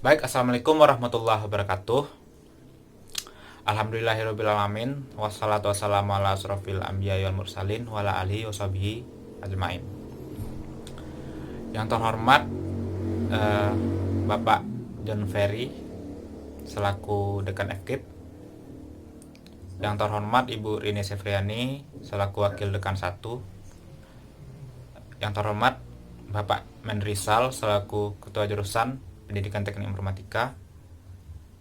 Baik, assalamualaikum warahmatullahi wabarakatuh. Alhamdulillahirobbilalamin. Wassalatu wassalamu ala asrofil anbiya wal mursalin wa ala alihi washabihi ajmain. Yang terhormat Bapak John Ferry selaku Dekan FKIP. Yang terhormat Ibu Rini Sefriani selaku Wakil Dekan 1. Yang terhormat Bapak Menrisal selaku Ketua Jurusan Pendidikan Teknik Informatika.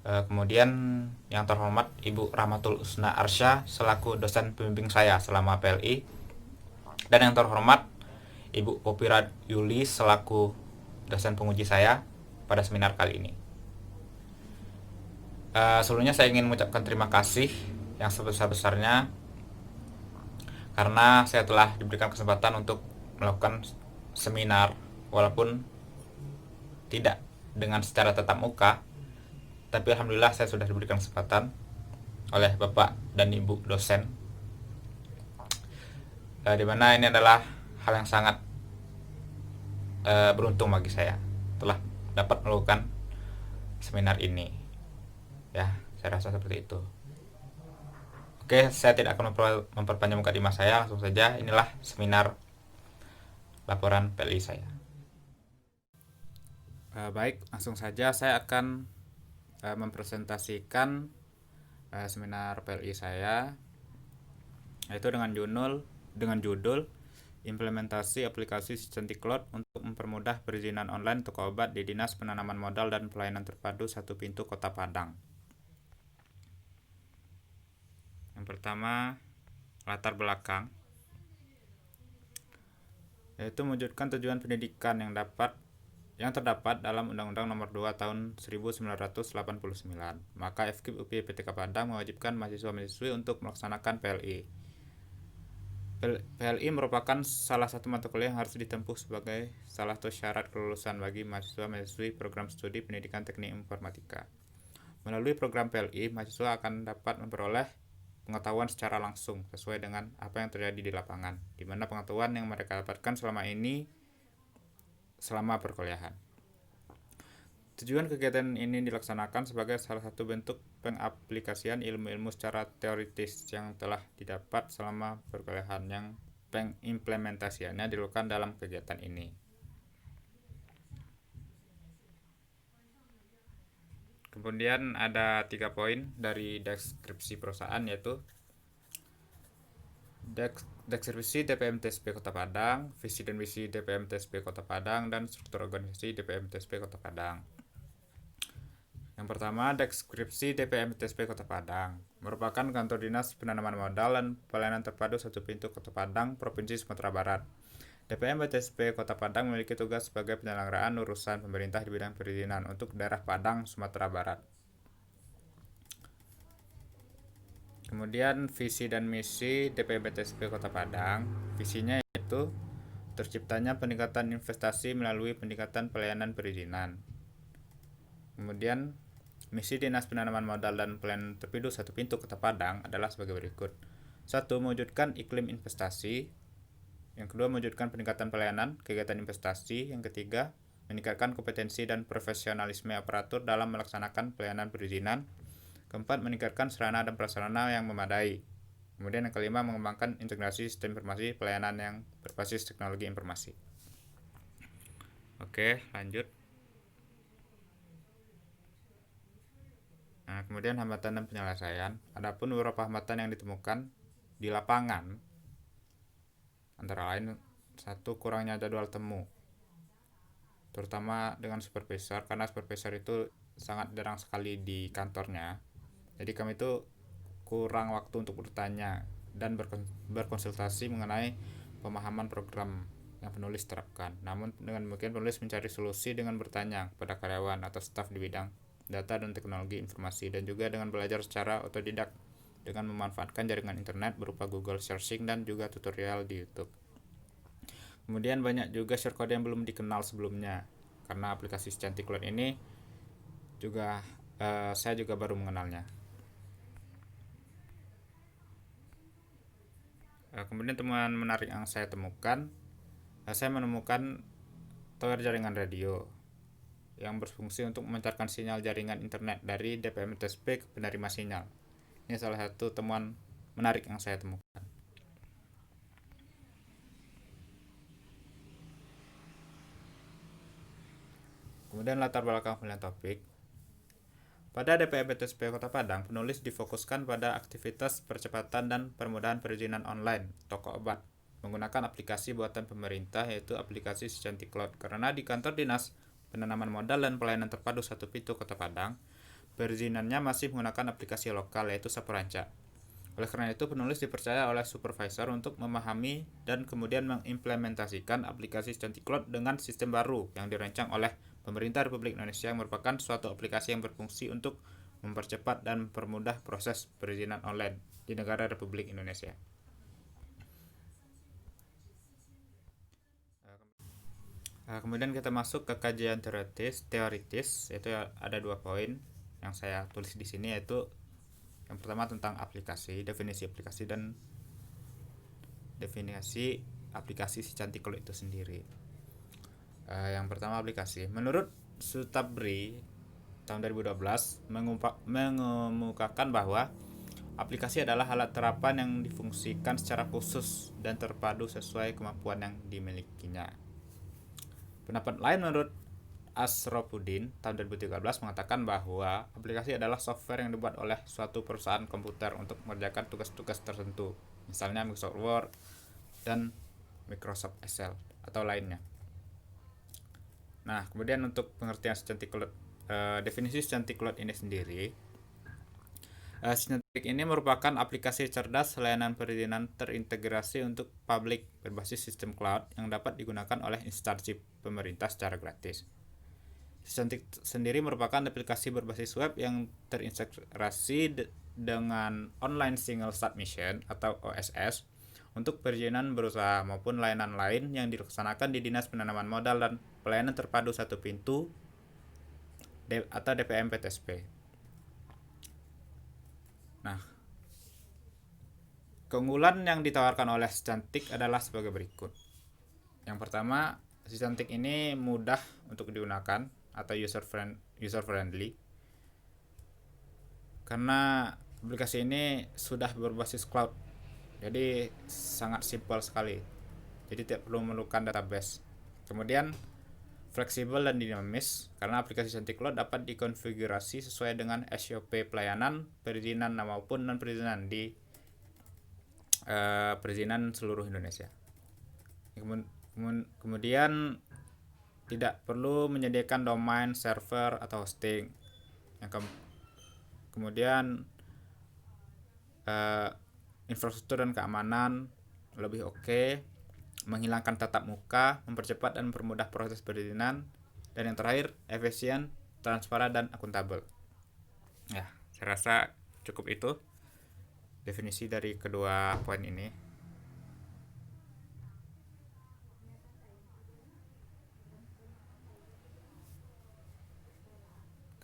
Kemudian yang terhormat Ibu Rahmatul Husna Arsya selaku dosen pembimbing saya selama PLI. Dan yang terhormat Ibu Popira Yuli selaku dosen penguji saya pada seminar kali ini. Sebelumnya saya ingin mengucapkan terima kasih yang sebesar-besarnya karena saya telah diberikan kesempatan untuk melakukan seminar walaupun tidak dengan secara tatap muka, tapi alhamdulillah saya sudah diberikan kesempatan oleh Bapak dan Ibu dosen, dimana ini adalah hal yang sangat beruntung bagi saya telah dapat melakukan seminar ini. Ya, saya rasa seperti itu. Oke, saya tidak akan memperpanjang mukadimah saya, langsung saja inilah seminar laporan PLI saya. Baik, langsung saja saya akan mempresentasikan seminar PLI saya, yaitu dengan judul implementasi aplikasi Cicentic Cloud untuk mempermudah perizinan online toko obat di Dinas Penanaman Modal dan Pelayanan Terpadu Satu Pintu Kota Padang. Yang pertama, latar belakang, yaitu mewujudkan tujuan pendidikan yang terdapat dalam Undang-Undang Nomor 2 Tahun 1989. Maka FKIP UPI PTK Padang mewajibkan mahasiswa-mahasiswi untuk melaksanakan PLI. PLI merupakan salah satu mata kuliah yang harus ditempuh sebagai salah satu syarat kelulusan bagi mahasiswa-mahasiswi program studi pendidikan teknik informatika. Melalui program PLI, mahasiswa akan dapat memperoleh pengetahuan secara langsung sesuai dengan apa yang terjadi di lapangan, di mana pengetahuan yang mereka dapatkan selama perkuliahan. Tujuan kegiatan ini dilaksanakan sebagai salah satu bentuk pengaplikasian ilmu-ilmu secara teoritis yang telah didapat selama perkuliahan, yang pengimplementasiannya dilakukan dalam kegiatan ini. Kemudian ada 3 poin dari deskripsi perusahaan, yaitu deskripsi DPM TSP Kota Padang, visi dan misi DPM TSP Kota Padang, dan struktur organisasi DPM TSP Kota Padang. Yang pertama, deskripsi DPM TSP Kota Padang merupakan kantor dinas penanaman modal dan pelayanan terpadu Satu Pintu Kota Padang, Provinsi Sumatera Barat. DPM TSP Kota Padang memiliki tugas sebagai penyelenggaraan urusan pemerintah di bidang perizinan untuk daerah Padang, Sumatera Barat. Kemudian visi dan misi DPM TSP Kota Padang. Visinya yaitu terciptanya peningkatan investasi melalui peningkatan pelayanan perizinan. Kemudian misi Dinas Penanaman Modal dan Pelayanan Terpadu Satu Pintu Kota Padang adalah sebagai berikut. 1. Mewujudkan iklim investasi. Yang kedua, mewujudkan peningkatan pelayanan kegiatan investasi. Yang ketiga, meningkatkan kompetensi dan profesionalisme aparatur dalam melaksanakan pelayanan perizinan. Keempat, meningkatkan sarana dan prasarana yang memadai. Kemudian yang kelima, mengembangkan integrasi sistem informasi pelayanan yang berbasis teknologi informasi. Oke, lanjut. Nah, kemudian hambatan dan penyelesaian. Adapun beberapa hambatan yang ditemukan di lapangan antara lain: 1. Kurangnya jadwal temu, terutama dengan supervisor, karena supervisor itu sangat jarang sekali di kantornya. Jadi kami itu kurang waktu untuk bertanya dan berkonsultasi mengenai pemahaman program yang penulis terapkan. Namun dengan demikian penulis mencari solusi dengan bertanya kepada karyawan atau staf di bidang data dan teknologi informasi, dan juga dengan belajar secara otodidak dengan memanfaatkan jaringan internet berupa Google Searching dan juga tutorial di YouTube. Kemudian banyak juga shortcode yang belum dikenal sebelumnya, karena aplikasi Cicentic Cloud ini juga saya juga baru mengenalnya. Kemudian temuan menarik yang saya temukan, saya menemukan tower jaringan radio. yang berfungsi untuk memancarkan sinyal jaringan internet dari DPMTSP ke penerima sinyal. Ini salah satu temuan menarik yang saya temukan. Kemudian latar belakang pemilihan topik. Pada DPMTSP Kota Padang, penulis difokuskan pada aktivitas percepatan dan permudahan perizinan online toko obat menggunakan aplikasi buatan pemerintah, yaitu aplikasi Si Cantik Cloud. Karena di kantor dinas penanaman modal dan pelayanan terpadu satu pintu Kota Padang, perizinannya masih menggunakan aplikasi lokal, yaitu Saporanca. Oleh karena itu, penulis dipercaya oleh supervisor untuk memahami dan kemudian mengimplementasikan aplikasi Si Cantik Cloud dengan sistem baru yang dirancang oleh pemerintah Republik Indonesia, yang merupakan suatu aplikasi yang berfungsi untuk mempercepat dan mempermudah proses perizinan online di negara Republik Indonesia. Kemudian kita masuk ke kajian teoritis, yaitu ada 2 poin yang saya tulis di sini, yaitu yang pertama tentang aplikasi, definisi aplikasi dan definisi aplikasi Si Cantik Cloud itu sendiri. Yang pertama aplikasi. Menurut Sutabri tahun 2012 mengemukakan bahwa aplikasi adalah alat terapan yang difungsikan secara khusus dan terpadu sesuai kemampuan yang dimilikinya. Pendapat lain menurut Asropuddin tahun 2013 mengatakan bahwa aplikasi adalah software yang dibuat oleh suatu perusahaan komputer untuk mengerjakan tugas-tugas tertentu, misalnya Microsoft Word dan Microsoft Excel atau lainnya. Nah, kemudian untuk pengertian Si Cantik Cloud, definisi Si Cantik Cloud ini sendiri, Si Cantik ini merupakan aplikasi cerdas layanan perizinan terintegrasi untuk publik berbasis sistem cloud yang dapat digunakan oleh instansi pemerintah secara gratis. Si Cantik sendiri merupakan aplikasi berbasis web yang terintegrasi dengan Online Single Submission atau OSS untuk perizinan berusaha maupun layanan lain yang dilaksanakan di Dinas Penanaman Modal dan Pelayanan Terpadu Satu Pintu atau DPMPTSP. Nah, keunggulan yang ditawarkan oleh Si Cantik adalah sebagai berikut. Yang pertama, Si Cantik ini mudah untuk digunakan atau user friendly, karena aplikasi ini sudah berbasis cloud, jadi sangat simpel sekali, jadi tidak perlu memerlukan database. Kemudian fleksibel dan dinamis, karena aplikasi Cantik Cloud dapat dikonfigurasi sesuai dengan SOP pelayanan perizinan maupun non perizinan di perizinan seluruh Indonesia. Kemudian tidak perlu menyediakan domain, server atau hosting. Kemudian infrastruktur dan keamanan lebih oke, menghilangkan tatap muka, mempercepat dan mempermudah proses perizinan, dan yang terakhir efisien, transparan dan akuntabel. Ya, saya rasa cukup itu definisi dari kedua poin ini.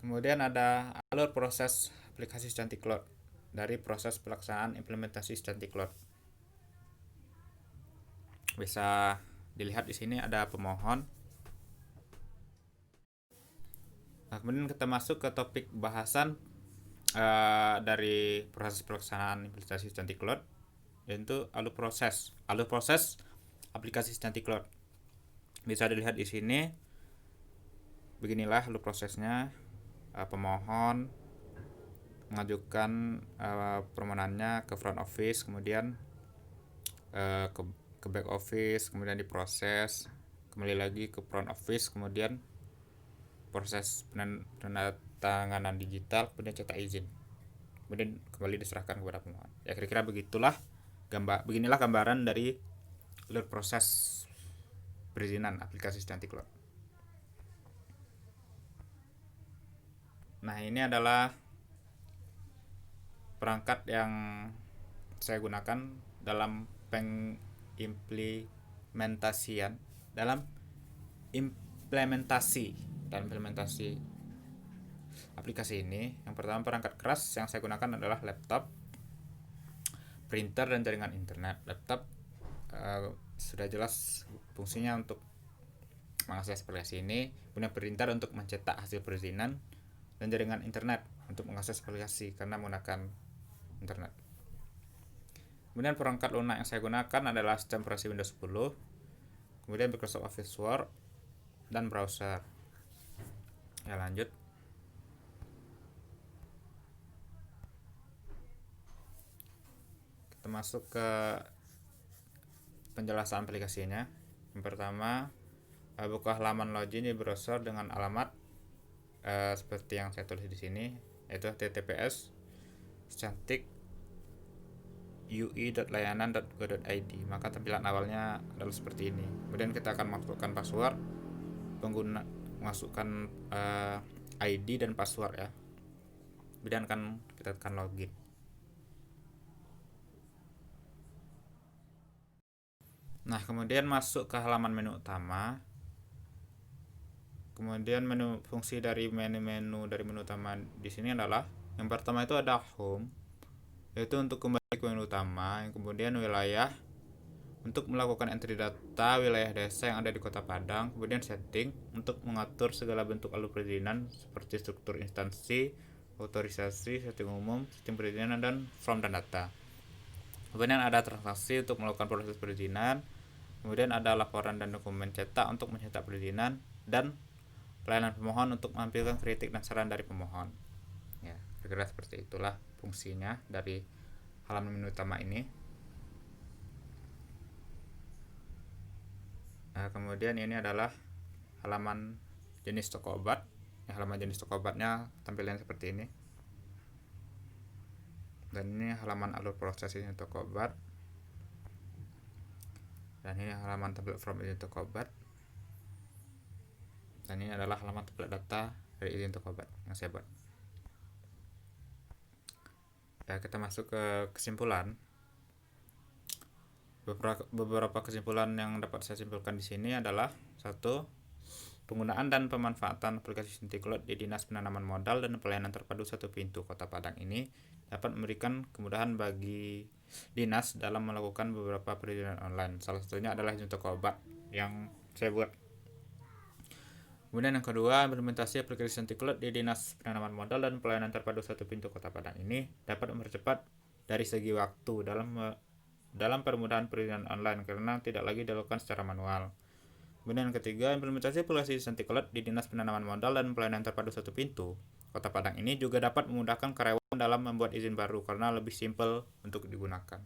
Kemudian ada alur proses aplikasi Si Cantik Cloud dari proses pelaksanaan implementasi Si Cantik Cloud. Bisa dilihat di sini ada pemohon. Nah, kemudian kita masuk ke topik bahasan dari proses pelaksanaan implementasi Si Cantik Cloud, yaitu alur proses aplikasi Si Cantik Cloud. Bisa dilihat di sini. Beginilah alur prosesnya. Pemohon mengajukan permohonannya ke front office, kemudian ke back office, kemudian diproses, kembali lagi ke front office, kemudian proses penandatanganan digital, kemudian cetak izin, kemudian kembali diserahkan kepada pemohon. Ya, kira-kira beginilah gambaran dari alur proses perizinan aplikasi Si Cantik Cloud. Nah, ini adalah perangkat yang saya gunakan dalam implementasi aplikasi ini. Yang pertama, perangkat keras yang saya gunakan adalah laptop, printer dan jaringan internet. Laptop sudah jelas fungsinya untuk mengakses aplikasi ini, punya perintah untuk mencetak hasil perizinan, dan jaringan internet untuk mengakses aplikasi karena menggunakan internet. Kemudian perangkat lunak yang saya gunakan adalah sistem operasi Windows 10, kemudian Microsoft Office Word, dan browser. Ya, lanjut. Kita masuk ke penjelasan aplikasinya. Yang pertama, buka halaman login di browser dengan alamat seperti yang saya tulis di sini, yaitu https cantik ui.layanan.go.id. Maka tampilan awalnya adalah seperti ini. Kemudian kita akan masukkan password, masukkan ID dan password ya. Kemudian kita tekan login. Nah, kemudian masuk ke halaman menu utama. Kemudian fungsi dari menu utama di sini adalah yang pertama itu ada home, yaitu untuk kembali ke menu utama. Yang kemudian wilayah, untuk melakukan entry data wilayah desa yang ada di Kota Padang. Kemudian setting, untuk mengatur segala bentuk alur perizinan seperti struktur instansi, otorisasi, setting umum, sistem perizinan, dan form dan data. Kemudian ada transaksi untuk melakukan proses perizinan. Kemudian ada laporan dan dokumen cetak untuk mencetak perizinan, dan pelayanan pemohon untuk menampilkan kritik dan saran dari pemohon. Ya, kira-kira seperti itulah fungsinya dari halaman menu utama ini. Nah, kemudian ini adalah halaman jenis toko obat. Ya, halaman jenis toko obatnya tampilannya seperti ini. Dan ini halaman alur proses ini toko obat. Dan ini halaman template form izin toko obat. Dan ini adalah halaman template data dari izin toko obat yang saya buat. Ya, kita masuk ke kesimpulan. Beberapa kesimpulan yang dapat saya simpulkan di sini adalah: 1. Penggunaan dan pemanfaatan aplikasi Sintiklot di Dinas Penanaman Modal dan Pelayanan Terpadu Satu Pintu Kota Padang ini dapat memberikan kemudahan bagi dinas dalam melakukan beberapa perizinan online. Salah satunya adalah izin toko obat yang saya buat. Kemudian yang kedua, implementasi aplikasi Sintiklot di Dinas Penanaman Modal dan Pelayanan Terpadu Satu Pintu Kota Padang ini dapat mempercepat dari segi waktu dalam permudahan perizinan online karena tidak lagi dilakukan secara manual. Kemudian yang ketiga, implementasi aplikasi Sintiklot di Dinas Penanaman Modal dan Pelayanan Terpadu Satu Pintu Kota Padang ini juga dapat memudahkan karyawan dalam membuat izin baru karena lebih simpel untuk digunakan.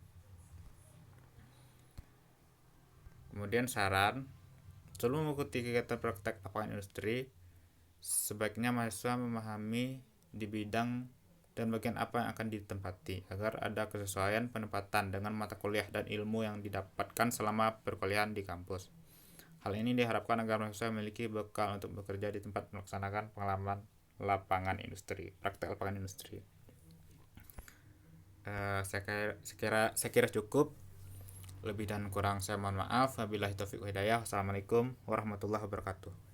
Kemudian saran, sebelum mengikuti kegiatan praktek lapangan industri, sebaiknya mahasiswa memahami di bidang dan bagian apa yang akan ditempati agar ada kesesuaian penempatan dengan mata kuliah dan ilmu yang didapatkan selama perkuliahan di kampus. Hal ini diharapkan agar mahasiswa memiliki bekal untuk bekerja di tempat melaksanakan pengalaman lapangan industri, praktek lapangan industri. Saya kira cukup. Lebih dan kurang saya mohon maaf. Wabillahi taufiq wal hidayah. Wassalamualaikum warahmatullahi wabarakatuh.